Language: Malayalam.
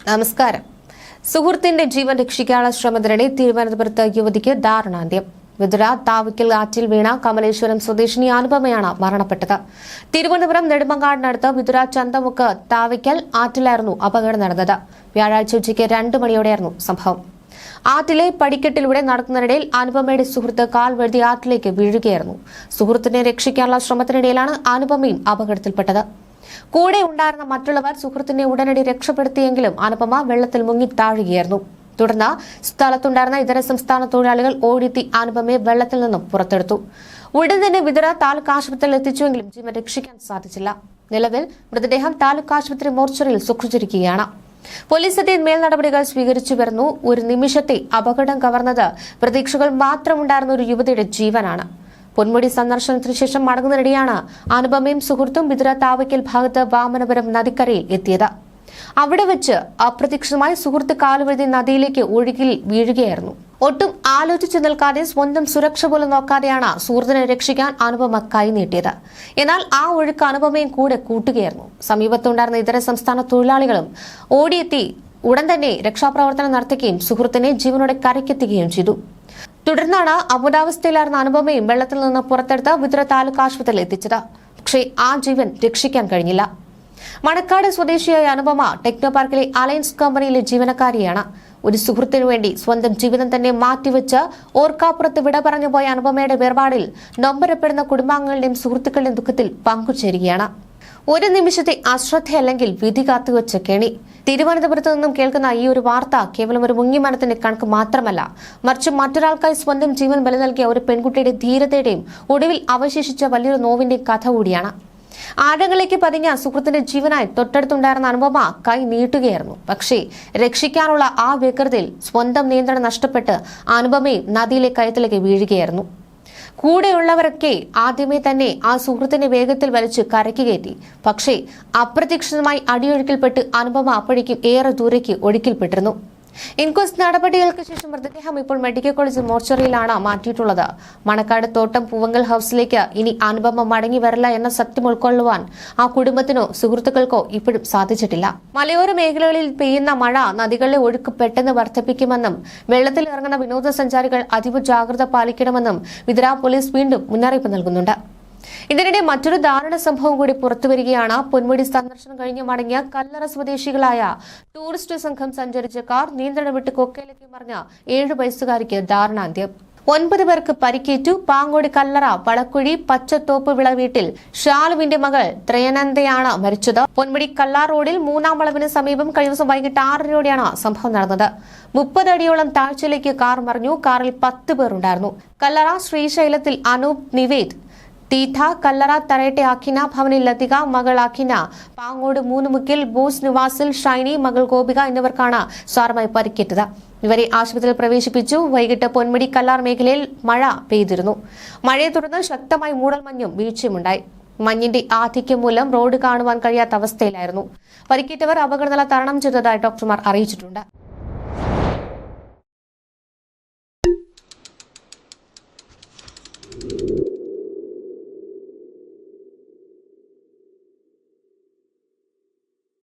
നമസ്കാരം. സുഹൃത്തിന്റെ ജീവൻ രക്ഷിക്കാനുള്ള ശ്രമത്തിനിടെ തിരുവനന്തപുരത്ത് യുവതിക്ക് ദാരുണാന്ത്യം. വിതുര താവിക്കൽ ആറ്റിൽ വീണ കമലേശ്വരം സ്വദേശിനി അനുപമയാണ് മരണപ്പെട്ടത്. തിരുവനന്തപുരം നെടുമങ്ങാടിനടുത്ത് വിതുര ചന്തമുക്ക് താവിക്കൽ ആറ്റിലായിരുന്നു അപകടം നടന്നത്. വ്യാഴാഴ്ച ഉച്ചയ്ക്ക് 2 മണിയോടെയായിരുന്നു സംഭവം. ആറ്റിലെ പടിക്കെട്ടിലൂടെ നടക്കുന്നതിനിടയിൽ അനുപമയുടെ സുഹൃത്ത് കാൽ വഴുതി ആറ്റിലേക്ക് വീഴുകയായിരുന്നു. സുഹൃത്തിനെ രക്ഷിക്കാനുള്ള ശ്രമത്തിനിടയിലാണ് അനുപമയും അപകടത്തിൽപ്പെട്ടത്. കൂടെ ഉണ്ടായിരുന്ന മറ്റുള്ളവർ സുഹൃത്തിനെ ഉടനടി രക്ഷപ്പെടുത്തിയെങ്കിലും അനുപമ വെള്ളത്തിൽ മുങ്ങി താഴുകയായിരുന്നു. തുടർന്ന് സ്ഥലത്തുണ്ടായിരുന്ന ഇതര സംസ്ഥാന തൊഴിലാളികൾ ഓടിയെത്തി അനുപമയെ വെള്ളത്തിൽ നിന്നും പുറത്തെടുത്തു. ഉടൻ തന്നെ വിതുര താലൂക്ക് ആശുപത്രിയിൽ എത്തിച്ചുവെങ്കിലും ജീവൻ രക്ഷിക്കാൻ സാധിച്ചില്ല. നിലവിൽ മൃതദേഹം താലൂക്ക് ആശുപത്രി മോർച്ചറിയിൽ സൂക്ഷിച്ചിരിക്കുകയാണ്. പോലീസ് എത്തി മേൽ നടപടികൾ സ്വീകരിച്ചു വരുന്നു. ഒരു നിമിഷത്തെ അപകടം കവർന്നത് പ്രതീക്ഷകൾ മാത്രമുണ്ടായിരുന്ന ഒരു യുവതിയുടെ ജീവനാണ്. പൊന്മുടി സന്ദർശനത്തിന് ശേഷം മടങ്ങുന്നതിനിടെയാണ് അനുപമയും സുഹൃത്തും വിതുര താവയ്ക്കൽ ഭാഗത്ത് വാമനപുരം നദിക്കരയിൽ എത്തിയത്. അവിടെ വെച്ച് അപ്രതീക്ഷിതമായി സുഹൃത്ത് കാലുവഴുതി നദിയിലേക്ക് ഒഴുകിൽ വീഴുകയായിരുന്നു. ഒട്ടും ആലോചിച്ചു നിൽക്കാതെ സ്വന്തം സുരക്ഷ പോലും നോക്കാതെയാണ് സുഹൃത്തിനെ രക്ഷിക്കാൻ അനുപമ കൈനീട്ടിയത്. എന്നാൽ ആ ഒഴുക്ക് അനുപമയും കൂടെ കൂട്ടുകയായിരുന്നു. സമീപത്തുണ്ടായിരുന്ന ഇതര സംസ്ഥാന തൊഴിലാളികളും ഓടിയെത്തി ഉടൻ തന്നെ രക്ഷാപ്രവർത്തനം നടത്തുകയും സുഹൃത്തിനെ ജീവനോടെ കരയ്ക്കെത്തുകയും ചെയ്തു. തുടർന്നാണ് അബോധാവസ്ഥയിലായിരുന്ന അനുപമയും വെള്ളത്തിൽ നിന്ന് പുറത്തെടുത്ത് വിതുര താലൂക്ക് ആശുപത്രിയിൽ എത്തിച്ചത്. പക്ഷേ ആ ജീവൻ രക്ഷിക്കാൻ കഴിഞ്ഞില്ല. മണക്കാട് സ്വദേശിയായ അനുപമ ടെക്നോ പാർക്കിലെ അലയൻസ് കമ്പനിയിലെ ജീവനക്കാരിയാണ്. ഒരു സുഹൃത്തിനു വേണ്ടി സ്വന്തം ജീവിതം തന്നെ മാറ്റിവെച്ച് ഓർക്കാപ്പുറത്ത് വിട പറഞ്ഞു പോയ അനുപമയുടെ വേർപാടിൽ നൊമ്പരപ്പെടുന്ന കുടുംബാംഗങ്ങളുടെയും സുഹൃത്തുക്കളുടെയും ദുഃഖത്തിൽ പങ്കുചേരുകയാണ്. ഒരു നിമിഷത്തെ അശ്രദ്ധയല്ലെങ്കിൽ വിധി കാത്തുവെച്ച കെണി. തിരുവനന്തപുരത്ത് നിന്നും കേൾക്കുന്ന ഈ ഒരു വാർത്ത കേവലം ഒരു മുങ്ങിമരണത്തിന്റെ കണക്ക് മാത്രമല്ല, മറിച്ച് മറ്റൊരാൾക്കായി സ്വന്തം ജീവൻ ബലി നൽകിയ ഒരു പെൺകുട്ടിയുടെ ധീരതയുടെയും ഒടുവിൽ അവശേഷിച്ച വലിയൊരു നോവിന്റെയും കഥ കൂടിയാണ്. ആഴങ്ങളിലേക്ക് പതിഞ്ഞ സുഹൃത്തിന്റെ ജീവനായി തൊട്ടടുത്തുണ്ടായിരുന്ന അനുപമ കൈ നീട്ടുകയായിരുന്നു. പക്ഷേ രക്ഷിക്കാനുള്ള ആ വ്യഗ്രതയിൽ സ്വന്തം നിയന്ത്രണം നഷ്ടപ്പെട്ട് അനുപമയും നദിയിലെ കയത്തിലേക്ക് വീഴുകയായിരുന്നു. കൂടെയുള്ളവരൊക്കെ ആദ്യമേ തന്നെ ആ സുഹൃത്തിനെ വേഗത്തിൽ വലിച്ച് കരയ്ക്ക് കയറ്റി. പക്ഷേ അപ്രതീക്ഷിതമായി അടിയൊഴുക്കിൽപ്പെട്ട് അനുപമ അപ്പോഴേക്കും ഏറെ ദൂരേക്ക് ഒഴുക്കിൽപ്പെട്ടിരുന്നു. ഇൻക്വസ്റ്റ് നടപടികൾക്ക് ശേഷം മൃതദേഹം ഇപ്പോൾ മെഡിക്കൽ കോളേജ് മോർച്ചറിയിലാണ് മാറ്റിയിട്ടുള്ളത്. മണക്കാട് തോട്ടം പൂവങ്കൽ ഹൌസിലേക്ക് ഇനി അനുപമ മടങ്ങി വരില്ല എന്ന സത്യം ഉൾക്കൊള്ളുവാൻ ആ കുടുംബത്തിനോ സുഹൃത്തുക്കൾക്കോ ഇപ്പോഴും സാധിച്ചിട്ടില്ല. മലയോര മേഖലകളിൽ പെയ്യുന്ന മഴ നദികളിലെ ഒഴുക്ക് പെട്ടെന്ന് വർദ്ധിപ്പിക്കുമെന്നും വെള്ളത്തിൽ ഇറങ്ങുന്ന വിനോദസഞ്ചാരികൾ അതീവ ജാഗ്രത പാലിക്കണമെന്നും വിതുര പോലീസ് വീണ്ടും മുന്നറിയിപ്പ് നൽകുന്നുണ്ട്. ഇതിനിടെ മറ്റൊരു ദാരുണ സംഭവം കൂടി പുറത്തുവരികയാണ്. പൊന്മുടി സന്ദർശനം കഴിഞ്ഞ് മടങ്ങിയ കല്ലറ സ്വദേശികളായ ടൂറിസ്റ്റ് സംഘം സഞ്ചരിച്ച കാർ നിയന്ത്രണം വിട്ട് കൊക്കയിലേക്ക് മറിഞ്ഞ 7 വയസ്സുകാരിക്ക് ദാരുണാന്ത്യം. 9 പേർക്ക് പരിക്കേറ്റു. പാങ്ങോട് കല്ലറ വളക്കുഴി പച്ചത്തോപ്പ് വിള വീട്ടിൽ ഷാലുവിന്റെ മകൾ ത്രയനന്ദയാണ് മരിച്ചത്. പൊന്മുടി കല്ലാർ റോഡിൽ 3-ാം വളവിന് സമീപം കഴിഞ്ഞ ദിവസം വൈകിട്ട് 6:30-ഓടെയാണ് സംഭവം നടന്നത്. 30 അടിയോളം താഴ്ചയിലേക്ക് കാർ മറിഞ്ഞു. കാറിൽ 10 പേർ ഉണ്ടായിരുന്നു. കല്ലറ ശ്രീശൈലത്തിൽ അനൂപ് നിവേദ്, തീഥ, കല്ലറ തറയട്ടെ അഖിന ഭവനിൽ ലതിക, മകൾ അഖിന, പാങ്ങോട് 3 മുക്കിൽ ബോസ് നിവാസിൽ ഷൈനി, മകൾ ഗോപിക എന്നിവർക്കാണ് സാരമായി പരിക്കേറ്റത്. ഇവരെ ആശുപത്രിയിൽ പ്രവേശിപ്പിച്ചു. വൈകിട്ട് പൊന്മുടി കല്ലാർ മേഖലയിൽ മഴ പെയ്തിരുന്നു. മഴയെ തുടർന്ന് ശക്തമായി മൂടൽമഞ്ഞും വീഴ്ചയുമുണ്ടായി. മഞ്ഞിന്റെ ആധിക്യം മൂലം റോഡ് കാണുവാൻ കഴിയാത്ത അവസ്ഥയിലായിരുന്നു. പരിക്കേറ്റവർ അപകടനില തരണം ചെയ്തതായി ഡോക്ടർമാർ അറിയിച്ചിട്ടുണ്ട്.